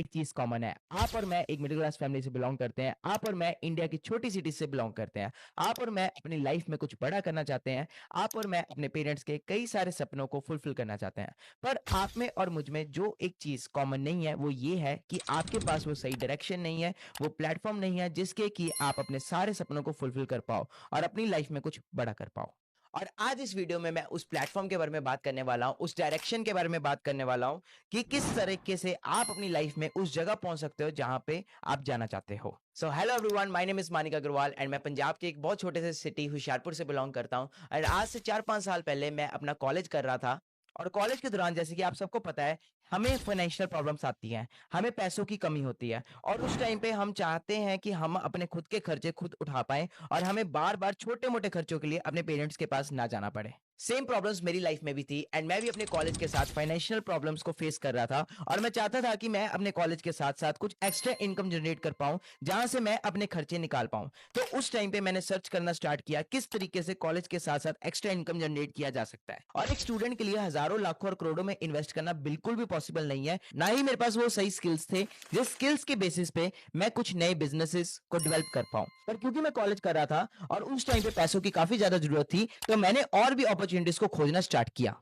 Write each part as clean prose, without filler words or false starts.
एक चीज कॉमन है। आप और मैं एक मिडिल क्लास फैमिली से बिलोंग करते हैं। आप और मैं इंडिया की छोटी सिटी से बिलोंग करते हैं। आप और मैं अपनी लाइफ में कुछ बड़ा करना चाहते हैं। आप और मैं अपने पेरेंट्स के कई सारे सपनों को फुलफिल करना चाहते हैं। पर आप में और मुझ में जो एक चीज कॉमन नहीं है वो ये है कि आपके पास वो सही डायरेक्शन नहीं है, वो प्लेटफॉर्म नहीं है जिसके कि आप अपने सारे सपनों को फुलफिल कर पाओ और अपनी लाइफ में कुछ बड़ा कर पाओ। और आज इस वीडियो में मैं उस प्लेटफॉर्म के बारे में बात करने वाला हूं, उस डायरेक्शन के बारे में बात करने वाला हूं कि किस तरीके से आप अपनी लाइफ में उस जगह पहुंच सकते हो जहां पे आप जाना चाहते हो। So hello everyone, my name is Manik Agrawal and मैं पंजाब के एक बहुत छोटे से सिटी हुशियारपुर से बिलोंग करता हूं। और आज से 4-5 साल पहले मैं अपना कॉलेज कर रहा था। और कॉलेज के दौरान जैसे कि आप सबको पता है, हमें फाइनेंशियल प्रॉब्लम्स आती हैं, हमें पैसों की कमी होती है और उस टाइम पे हम चाहते हैं कि हम अपने खुद के खर्चे खुद उठा पाएं और हमें बार बार छोटे मोटे खर्चों के लिए अपने पेरेंट्स के पास ना जाना पड़े। सेम प्रॉब्लम्स मेरी लाइफ में भी थी एंड मैं भी अपने कॉलेज के साथ फाइनेंशियल प्रॉब्लम्स को फेस कर रहा था और मैं चाहता था कि मैं अपने कॉलेज के साथ साथ कुछ एक्स्ट्रा इनकम जनरेट कर पाऊं जहां से मैं अपने खर्चे निकाल पाऊं। तो उस टाइम पे मैंने सर्च करना स्टार्ट किया किस तरीके से कॉलेज के साथ साथ एक्स्ट्रा इनकम जनरेट किया जा सकता है। और एक स्टूडेंट के लिए हजारों लाखों और करोड़ों में इन्वेस्ट करना बिल्कुल भी पॉसिबल नहीं है, ना ही मेरे पास वो सही स्किल्स थे जिस स्किल्स के बेसिस पे मैं कुछ नए बिजनेसेस को डेवलप कर पाऊं। पर क्योंकि मैं कॉलेज कर रहा था और उस टाइम पे पैसों की काफी ज्यादा जरूरत थी, तो मैंने और भी अपॉर्चुनिटीज को खोजना स्टार्ट किया।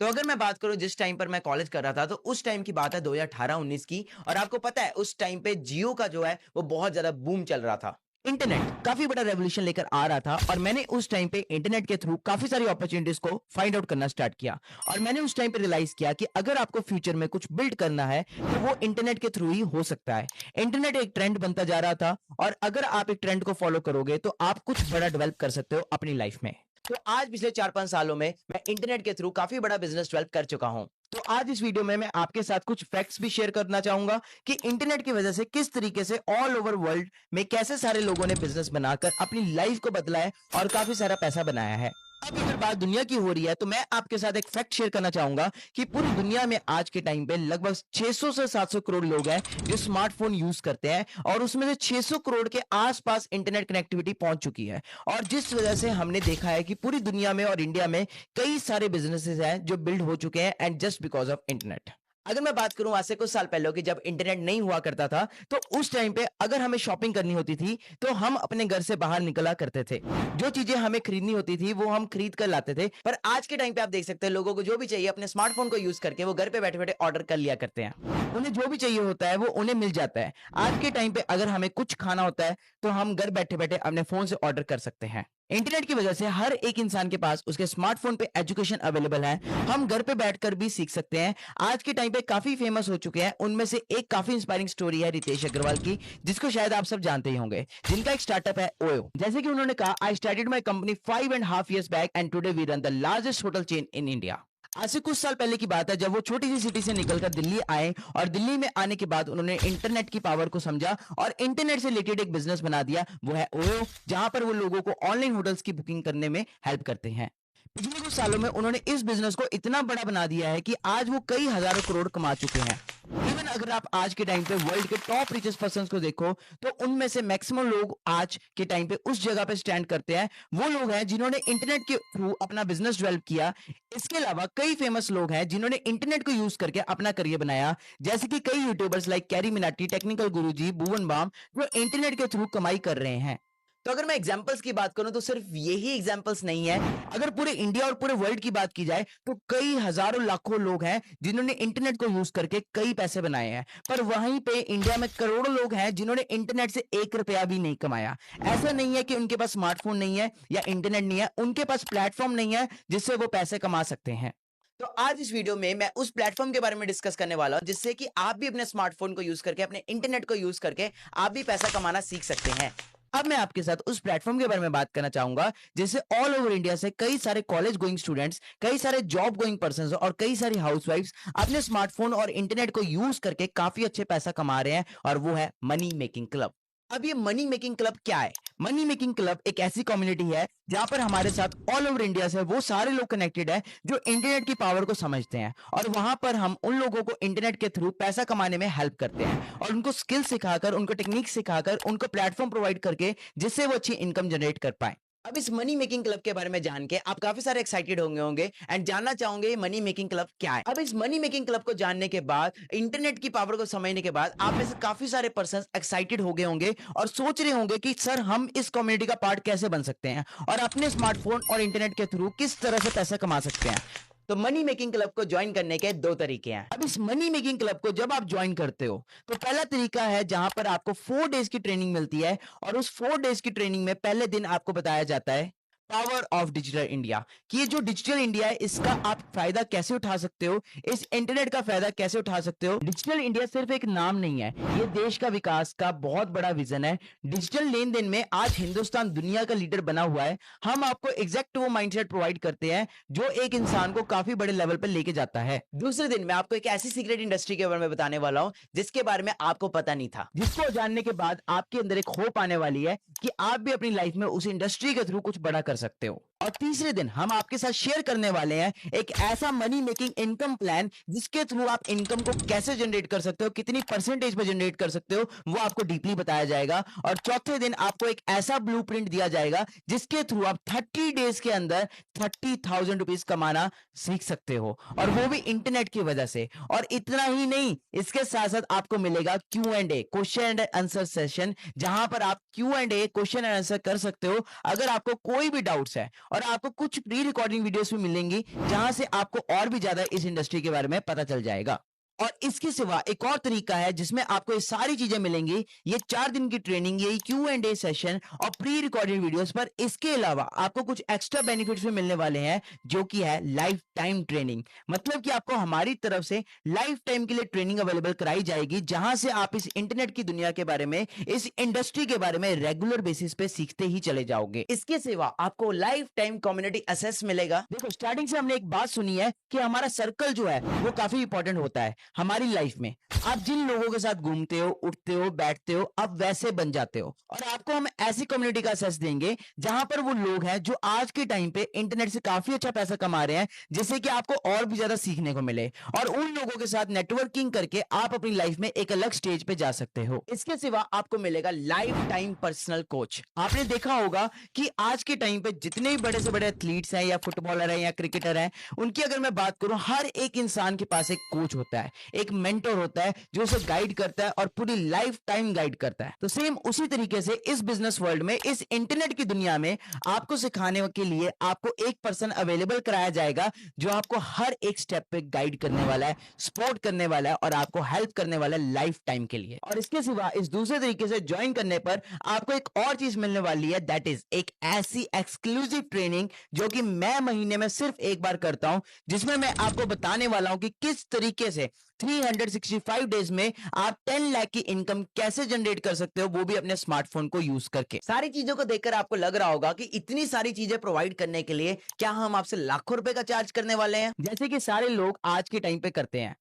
तो अगर मैं बात करूं जिस टाइम पर मैं कॉलेज कर रहा था, तो उस टाइम की बात है 2018-19 की। और आपको पता है उस टाइम पे जियो का जो है वो बहुत ज्यादा बूम चल रहा था। इंटरनेट काफी बड़ा रेवोल्यूशन लेकर आ रहा था और मैंने उस टाइम पे इंटरनेट के थ्रू काफी सारी अपॉर्चुनिटीज को फाइंड आउट करना स्टार्ट किया। और मैंने उस टाइम पे रियलाइज किया कि अगर आपको फ्यूचर में कुछ बिल्ड करना है तो वो इंटरनेट के थ्रू ही हो सकता है। इंटरनेट एक ट्रेंड बनता जा रहा था और अगर आप एक ट्रेंड को फॉलो करोगे तो आप कुछ बड़ा डेवलप कर सकते हो अपनी लाइफ में। तो आज पिछले 4-5 सालों में मैं इंटरनेट के थ्रू काफी बड़ा बिजनेस डेवलप कर चुका हूं। तो आज इस वीडियो में मैं आपके साथ कुछ फैक्ट्स भी शेयर करना चाहूंगा कि इंटरनेट की वजह से किस तरीके से ऑल ओवर वर्ल्ड में कैसे सारे लोगों ने बिजनेस बनाकर अपनी लाइफ को बदला है और काफी सारा पैसा बनाया है। अब अगर बात दुनिया की हो रही है तो मैं आपके साथ एक फैक्ट शेयर करना चाहूंगा कि पूरी दुनिया में आज के टाइम पे लगभग 600 से 700 करोड़ लोग हैं जो स्मार्टफोन यूज करते हैं और उसमें से 600 करोड़ के आसपास इंटरनेट कनेक्टिविटी पहुंच चुकी है। और जिस वजह से हमने देखा है कि पूरी दुनिया में और इंडिया में कई सारे बिजनेसेस हैं जो बिल्ड हो चुके हैं and just because of internet. अगर मैं बात करूं आज से कुछ साल पहले की, जब इंटरनेट नहीं हुआ करता था, तो उस टाइम पे अगर हमें शॉपिंग करनी होती थी तो हम अपने घर से बाहर निकला करते थे। जो चीजें हमें खरीदनी होती थी वो हम खरीद कर लाते थे। पर आज के टाइम पे आप देख सकते हैं लोगों को जो भी चाहिए अपने स्मार्टफोन को यूज करके वो घर पे बैठे बैठे ऑर्डर कर लिया करते हैं। उन्हें जो भी चाहिए होता है वो उन्हें मिल जाता है। आज के टाइम पे अगर हमें कुछ खाना होता है तो हम घर बैठे बैठे अपने फोन से ऑर्डर कर सकते हैं। इंटरनेट की वजह से हर एक इंसान के पास उसके स्मार्टफोन पे एजुकेशन अवेलेबल है। हम घर पे बैठकर भी सीख सकते हैं। आज के टाइम पे काफी फेमस हो चुके हैं, उनमें से एक काफी इंस्पायरिंग स्टोरी है रितेश अग्रवाल की, जिसको शायद आप सब जानते ही होंगे, जिनका एक स्टार्टअप है ओयो। जैसे कि उन्होंने कहा, I started my company 5.5 years back and today we run the largest hotel chain in India. आज से कुछ साल पहले की बात है जब वो छोटी सी सिटी से निकलकर दिल्ली आए और दिल्ली में आने के बाद उन्होंने इंटरनेट की पावर को समझा और इंटरनेट से रिलेटेड एक बिजनेस बना दिया, वो है ओयो, जहां पर वो लोगों को ऑनलाइन होटल्स की बुकिंग करने में हेल्प करते हैं। पिछले कुछ सालों में उन्होंने इस बिजनेस को इतना बड़ा बना दिया है कि आज वो कई हजारों करोड़ कमा चुके हैं। इवन अगर आप आज के टाइम पे वर्ल्ड के टॉप रिचेस्ट पर्सन को देखो तो उनमें से मैक्सिमम लोग आज के टाइम पे उस जगह पे स्टैंड करते हैं, वो लोग हैं जिन्होंने इंटरनेट के थ्रू अपना बिजनेस डेवलप किया। इसके अलावा कई फेमस लोग हैं जिन्होंने इंटरनेट को यूज करके अपना करियर बनाया, जैसे कि कई youtubers like Carry Minati, technical Guruji, Bhuvan Bam, जो इंटरनेट के थ्रू कमाई कर रहे हैं। तो अगर मैं एग्जांपल्स की बात करूं तो सिर्फ यही एग्जांपल्स नहीं है। अगर पूरे इंडिया और पूरे वर्ल्ड की बात की जाए तो कई हजारों लाखों लोग हैं जिन्होंने इंटरनेट को यूज करके कई पैसे बनाए हैं। पर वहीं पे इंडिया में करोड़ों लोग हैं जिन्होंने इंटरनेट से 1 रुपया भी नहीं कमाया। ऐसा नहीं है कि उनके पास स्मार्टफोन नहीं है या इंटरनेट नहीं है, उनके पास प्लेटफॉर्म नहीं है जिससे वो पैसे कमा सकते हैं। तो आज इस वीडियो में मैं उस प्लेटफॉर्म के बारे में डिस्कस करने वाला हूं जिससे कि आप भी अपने स्मार्टफोन को यूज करके, अपने इंटरनेट को यूज करके आप भी पैसा कमाना सीख सकते हैं। अब मैं आपके साथ उस प्लेटफॉर्म के बारे में बात करना चाहूंगा जिससे ऑल ओवर इंडिया से कई सारे कॉलेज गोइंग स्टूडेंट्स, कई सारे जॉब गोइंग पर्सन और कई सारी हाउसवाइफ्स अपने स्मार्टफोन और इंटरनेट को यूज करके काफी अच्छे पैसा कमा रहे हैं, और वो है मनी मेकिंग क्लब। अब ये मनी मेकिंग क्लब क्या है? मनी मेकिंग क्लब एक ऐसी कम्युनिटी है जहां पर हमारे साथ ऑल ओवर इंडिया से वो सारे लोग कनेक्टेड है जो इंटरनेट की पावर को समझते हैं, और वहां पर हम उन लोगों को इंटरनेट के थ्रू पैसा कमाने में हेल्प करते हैं और उनको स्किल सिखाकर, उनको टेक्निक सिखाकर, उनको प्लेटफॉर्म प्रोवाइड करके जिससे वो अच्छी इनकम जनरेट कर पाए। अब इस मनी मेकिंग क्लब के बारे में जान के आप काफी सारे एक्साइटेड होंगे एंड जानना चाहोगे ये मनी मेकिंग क्लब क्या है। अब इस मनी मेकिंग क्लब को जानने के बाद, इंटरनेट की पावर को समझने के बाद, आप में से काफी सारे पर्सन एक्साइटेड हो गए होंगे और सोच रहे होंगे कि सर हम इस कम्युनिटी का पार्ट कैसे बन सकते हैं और अपने स्मार्टफोन और इंटरनेट के थ्रू किस तरह से पैसा कमा सकते हैं। तो मनी मेकिंग क्लब को ज्वाइन करने के दो तरीके हैं। अब इस मनी मेकिंग क्लब को जब आप ज्वाइन करते हो तो पहला तरीका है जहां पर आपको 4 डेज की ट्रेनिंग मिलती है और उस 4 डेज की ट्रेनिंग में पहले दिन आपको बताया जाता है पावर ऑफ डिजिटल इंडिया, कि ये जो डिजिटल इंडिया है इसका आप फायदा कैसे उठा सकते हो, इस इंटरनेट का फायदा कैसे उठा सकते हो। डिजिटल इंडिया सिर्फ एक नाम नहीं है, ये देश का विकास का बहुत बड़ा विजन है। डिजिटल लेन देन में आज हिंदुस्तान दुनिया का लीडर बना हुआ है। हम आपको एग्जैक्ट वो माइंडसेट प्रोवाइड करते हैं जो एक इंसान को काफी बड़े लेवल पर लेके जाता है। दूसरे दिन मैं आपको एक ऐसी सीक्रेट इंडस्ट्री के बारे में बताने वाला हूं जिसके बारे में आपको पता नहीं था, जिसको जानने के बाद आपके अंदर एक होप आने वाली है कि आप भी अपनी लाइफ में उस इंडस्ट्री के थ्रू कुछ बड़ा कर सकते हो। और तीसरे दिन हम आपके साथ शेयर करने वाले हैं एक ऐसा मनी मेकिंग इनकम प्लान जिसके थ्रू आप इनकम को कैसे जनरेट कर सकते हो, कितनी परसेंटेज पे जनरेट कर सकते हो, वो आपको डीपली बताया जाएगा। और चौथे दिन आपको एक ऐसा ब्लूप्रिंट दिया जाएगा जिसके थ्रू आप 30 डेज के अंदर 30,000 रुपीज कमाना सीख सकते हो, और वो भी इंटरनेट की वजह से। और इतना ही नहीं, इसके साथ साथ आपको मिलेगा Q&A, question and answer session, जहां पर आप Q&A क्वेश्चन एंड आंसर कर सकते हो अगर आपको कोई भी डाउट्स है। और आपको कुछ प्री रिकॉर्डिंग वीडियोस भी मिलेंगी जहां से आपको और भी ज्यादा इस इंडस्ट्री के बारे में पता चल जाएगा। और इसके सिवा एक और तरीका है जिसमें आपको ये सारी चीजें मिलेंगी, ये 4 दिन की ट्रेनिंग, ये Q&A सेशन और प्री रिकॉर्डेड वीडियोस पर। इसके अलावा आपको कुछ एक्स्ट्रा बेनिफिट्स भी मिलने वाले हैं जो कि है लाइफ टाइम ट्रेनिंग। मतलब कि आपको हमारी तरफ से लाइफ टाइम के लिए ट्रेनिंग अवेलेबल कराई जाएगी जहां से आप इस इंटरनेट की दुनिया के बारे में, इस इंडस्ट्री के बारे में रेगुलर बेसिस पे सीखते ही चले जाओगे। इसके सिवा आपको लाइफ टाइम कम्युनिटी एसेस मिलेगा। देखो, स्टार्टिंग से हमने एक बात सुनी है कि हमारा सर्कल जो है वो काफी इंपॉर्टेंट होता है हमारी लाइफ में। आप जिन लोगों के साथ घूमते हो, उठते हो, बैठते हो, आप वैसे बन जाते हो। और आपको हम ऐसी कम्युनिटी का असेस देंगे जहां पर वो लोग हैं जो आज के टाइम पे इंटरनेट से काफी अच्छा पैसा कमा रहे हैं, जिससे कि आपको और भी ज्यादा सीखने को मिले। और उन लोगों के साथ नेटवर्किंग करके आप अपनी लाइफ में एक अलग स्टेज पे जा सकते हो। इसके सिवा आपको मिलेगा लाइफ टाइम पर्सनल कोच। आपने देखा होगा कि आज के टाइम पे जितने भी बड़े से बड़े एथलीट्स हैं या फुटबॉलर हैं या क्रिकेटर हैं, उनकी अगर मैं बात करूं, हर एक इंसान के पास एक कोच होता है, एक मेंटर होता है जो उसे गाइड करता है और पूरी लाइफ टाइम गाइड करता है। तो सेम उसी तरीके से इस बिजनेस वर्ल्ड में, इस इंटरनेट की दुनिया में आपको सिखाने के लिए आपको एक पर्सन अवेलेबल कराया जाएगा जो आपको हर एक स्टेप पे गाइड करने वाला है, सपोर्ट करने वाला है और आपको हेल्प करने वाला है लाइफ टाइम के लिए। और इसके सिवा इस दूसरे तरीके से ज्वाइन करने पर आपको एक और चीज मिलने वाली है, दैट इज एक ऐसी एक्सक्लूसिव ट्रेनिंग जो कि मैं महीने में सिर्फ एक बार करता हूं, जिसमें मैं आपको बताने वाला हूं कि किस तरीके से 365 डेज में आप 10 लाख की इनकम कैसे जनरेट कर सकते हो, वो भी अपने स्मार्टफोन को यूज करके। सारी चीजों को देखकर आपको लग रहा होगा कि इतनी सारी चीजें प्रोवाइड करने के लिए क्या हम आपसे लाखों रुपए का चार्ज करने वाले हैं, जैसे कि सारे लोग आज के टाइम पे करते हैं।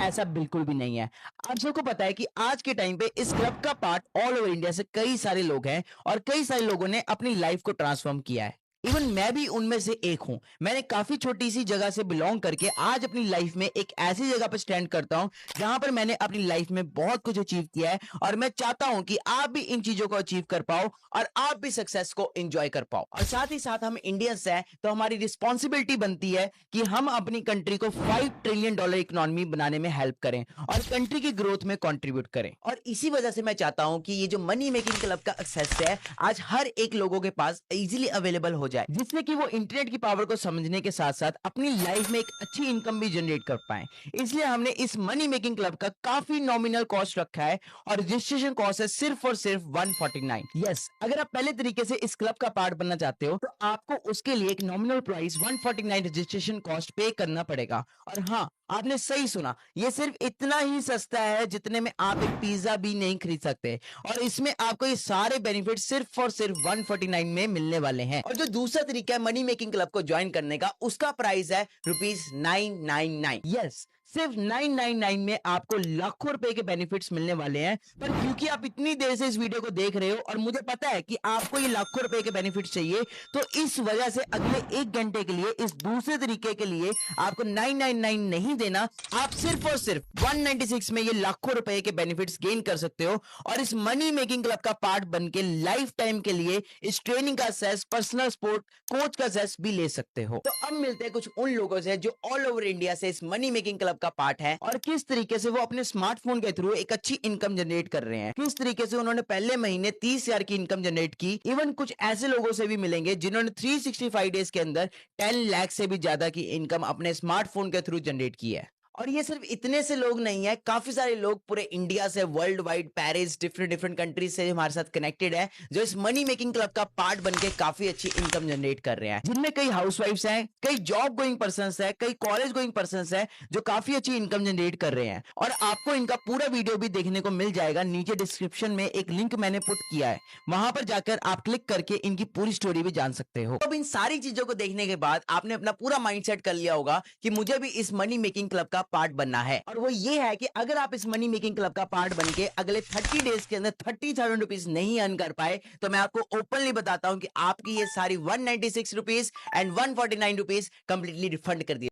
ऐसा बिल्कुल भी नहीं है। आप सबको पता है कि आज के टाइम पे इस क्लब का पार्ट ऑल ओवर इंडिया से कई सारे लोग हैं और कई सारे लोगों ने अपनी लाइफ को ट्रांसफॉर्म किया है। इवन मैं भी उनमें से एक हूं। मैंने काफी छोटी सी जगह से बिलोंग करके आज अपनी लाइफ में एक ऐसी जगह पर स्टैंड करता हूं जहां पर मैंने अपनी लाइफ में बहुत कुछ अचीव किया है, और मैं चाहता हूं कि आप भी इन चीजों को अचीव कर पाओ और आप भी सक्सेस को एंजॉय कर पाओ। और साथ ही साथ हम इंडियंस हैं तो हमारी रिस्पॉन्सिबिलिटी बनती है कि हम अपनी कंट्री को $5 ट्रिलियन इकोनॉमी बनाने में हेल्प करें और कंट्री की ग्रोथ में कंट्रीब्यूट करें। और इसी वजह से मैं चाहता हूं कि ये जो मनी मेकिंग क्लब का एक्सेस है आज हर एक लोगों के पास इजीली अवेलेबल हो जाए, जिससे कि वो इंटरनेट की पावर को समझने के साथ साथ अपनी लाइफ में एक अच्छी इनकम भी जनरेट कर पाए। इसलिए हमने इस मनी मेकिंग क्लब का काफी नॉमिनल कॉस्ट रखा है और रजिस्ट्रेशन कॉस्ट है सिर्फ और सिर्फ 149। यस, अगर आप पहले तरीके से इस क्लब का पार्ट बनना चाहते हो तो आपको उसके लिए एक नॉमिनल प्राइस 149 रजिस्ट्रेशन कॉस्ट पे करना पड़ेगा। और हाँ, आपने सही सुना, ये सिर्फ इतना ही सस्ता है जितने में आप एक पिज्जा भी नहीं खरीद सकते, और इसमें आपको ये सारे बेनिफिट सिर्फ और सिर्फ 149 में मिलने वाले हैं। और जो दूसरा तरीका है मनी मेकिंग क्लब को ज्वाइन करने का, उसका प्राइस है ₹999। यस, सिर्फ 999 में आपको लाखों रुपए के बेनिफिट्स मिलने वाले हैं। पर क्योंकि आप इतनी देर से इस वीडियो को देख रहे हो और मुझे पता है कि आपको ये लाखों रुपए के बेनिफिट्स चाहिए, तो इस वजह से अगले 1 घंटे के लिए इस दूसरे तरीके के लिए आपको 999 नहीं देना। आप सिर्फ और सिर्फ 196 में ये लाखों रुपए के बेनिफिट्स गेन कर सकते हो और इस मनी मेकिंग क्लब का पार्ट बन के लाइफ टाइम के लिए इस ट्रेनिंग का सेस, पर्सनल सपोर्ट, कोच का सेस भी ले सकते हो। तो अब मिलते हैं कुछ उन लोगों से जो ऑल ओवर इंडिया से इस मनी मेकिंग क्लब का पार्ट है और किस तरीके से वो अपने स्मार्टफोन के थ्रू एक अच्छी इनकम जनरेट कर रहे हैं, किस तरीके से उन्होंने पहले महीने 30,000 की इनकम जनरेट की। इवन कुछ ऐसे लोगों से भी मिलेंगे जिन्होंने 365 डेज के अंदर 10 लाख से भी ज्यादा की इनकम अपने स्मार्टफोन के थ्रू जनरेट की है। और ये सिर्फ इतने से लोग नहीं है, काफी सारे लोग पूरे इंडिया से, world wide, Paris, different countries से हमारे साथ कनेक्टेड है, जो इस मनी मेकिंग क्लब का पार्ट बनके काफी अच्छी इनकम जनरेट कर रहे हैं, जिनमें कई हाउसवाइफ्स हैं, कई जॉब गोइंग पर्संस है, कई कॉलेज गोइंग पर्संस है, जो काफी अच्छी इनकम जनरेट कर रहे हैं। और आपको इनका पूरा वीडियो भी देखने को मिल जाएगा। नीचे डिस्क्रिप्शन में एक लिंक मैंने पुट किया है, वहां पर जाकर आप क्लिक करके इनकी पूरी स्टोरी भी जान सकते हो। अब इन सारी चीजों को देखने के बाद आपने अपना पूरा माइंडसेट कर लिया होगा कि मुझे भी इस मनी मेकिंग क्लब का पार्ट बनना है। और वो ये है कि अगर आप इस मनी मेकिंग क्लब का पार्ट बनके अगले 30 डेज के अंदर 30,000 रुपीज नहीं अर्न कर पाए, तो मैं आपको ओपनली बताता हूं कि आपकी ये सारी 196 rupees and 149 rupees completely refund कर दिए,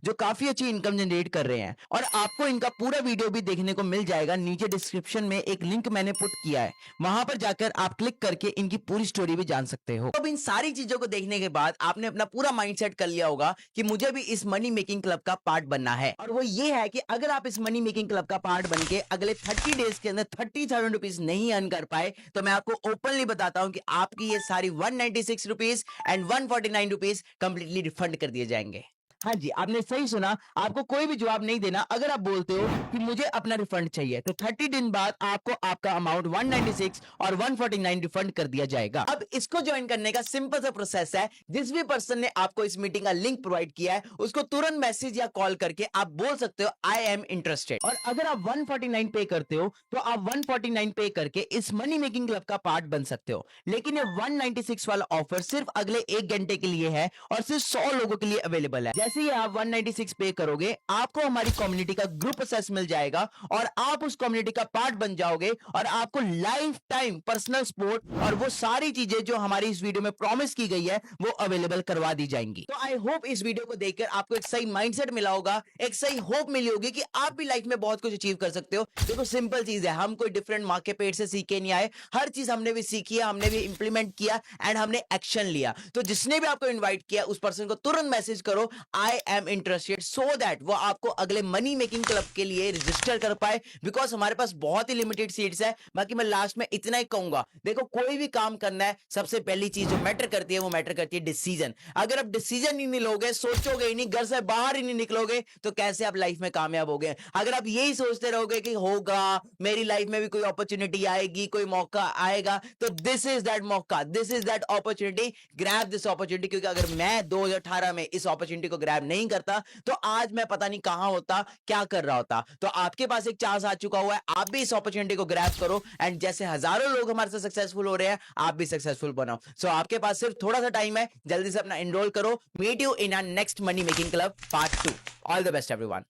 जो काफी अच्छी इनकम जनरेट कर रहे हैं। और आपको इनका पूरा वीडियो भी देखने को मिल जाएगा। नीचे डिस्क्रिप्शन में एक लिंक मैंने पुट किया है, वहां पर जाकर आप क्लिक करके इनकी पूरी स्टोरी भी जान सकते हो। अब इन सारी चीजों को देखने के बाद आपने अपना पूरा माइंडसेट कर लिया होगा कि मुझे भी इस मनी मेकिंग क्लब का पार्ट बनना है। और वो ये है कि अगर आप इस मनी मेकिंग क्लब का पार्ट बनके अगले 30 डेज के अंदर 30,000 रुपीज नहीं अर्न कर पाए, तो मैं आपको ओपनली बताता हूं कि आपकी ये सारी 196 rupees and 149 rupees completely refund कर दिए जाएंगे। हाँ जी, आपने सही सुना, आपको कोई भी जवाब नहीं देना। अगर आप बोलते हो कि मुझे अपना रिफंड चाहिए, तो 30 दिन बाद आपको आपका अमाउंट 196 और 149 रिफंड कर दिया जाएगा। अब इसको ज्वाइन करने का सिंपल सा प्रोसेस है। जिस भी पर्सन ने आपको इस मीटिंग का लिंक प्रोवाइड किया है, उसको तुरंत मैसेज या कॉल करके आप बोल सकते हो आई एम इंटरेस्टेड। और अगर आप 149 पे करते हो, तो आप 149 पे करके इस मनी मेकिंग क्लब का पार्ट बन सकते हो। लेकिन ये 196 वाला ऑफर सिर्फ अगले 1 घंटे के लिए है और सिर्फ 100 लोगों के लिए अवेलेबल है। जैसे ही आप 196 पे करोगे, आपको हमारी कम्युनिटी का ग्रुप एक्सेस मिल जाएगा और आप उस कम्युनिटी का पार्ट बन जाओगे और आपको लाइफ टाइम पर्सनल सपोर्ट और वो सारी चीजें जो हमारी इस वीडियो में प्रॉमिस की गई है, वो अवेलेबल करवा दी जाएंगी। तो आई होप इस वीडियो को देखकर आपको एक सही माइंडसेट मिला होगा, एक सही होप मिली होगी कि आप भी लाइफ में बहुत कुछ अचीव कर सकते हो। देखो सिंपल चीज है, हम कोई डिफरेंट माँ के पेट से सीखे नहीं आए, हर चीज हमने भी सीखी है, हमने भी इंप्लीमेंट किया एंड हमने एक्शन लिया। तो जिसने भी आपको इन्वाइट किया, उस पर्सन को तुरंत मैसेज करो I am interested, so that वो आपको अगले मनी मेकिंग क्लब के लिए रजिस्टर कर पाए। बिकॉज हमारे पास बहुत ही लिमिटेड सीट्स है। बाकी मैं लास्ट में इतना ही कहूंगा, देखो कोई भी काम करना है, सबसे पहली चीज जो मैटर करती है, वो मैटर करती है डिसीजन। अगर आप डिसीजन ही नहीं लोगे, सोचोगे ही नहीं, घर से बाहर ही नहीं निकलोगे, तो कैसे आप लाइफ में कामयाब होगे। अगर आप यही सोचते रहोगे कि होगा, मेरी लाइफ में भी कोई अपॉर्चुनिटी आएगी, कोई मौका आएगा, तो दिस इज दैट मौका, this is that opportunity, grab this opportunity. क्योंकि अगर मैं 2018 में इस अपॉर्चुनिटी को ग्रैब नहीं करता, तो आज मैं पता नहीं कहां होता, क्या कर रहा होता। तो आपके पास एक चांस आ चुका हुआ है, आप भी इस अपॉर्चुनिटी को ग्रैब करो एंड जैसे हजारों लोग हमारे साथ सक्सेसफुल हो रहे हैं, आप भी सक्सेसफुल बनाओ। सो आपके पास सिर्फ थोड़ा सा टाइम है, जल्दी से अपना एनरोल करो। Meet you in our next money making club part 2। All the best everyone.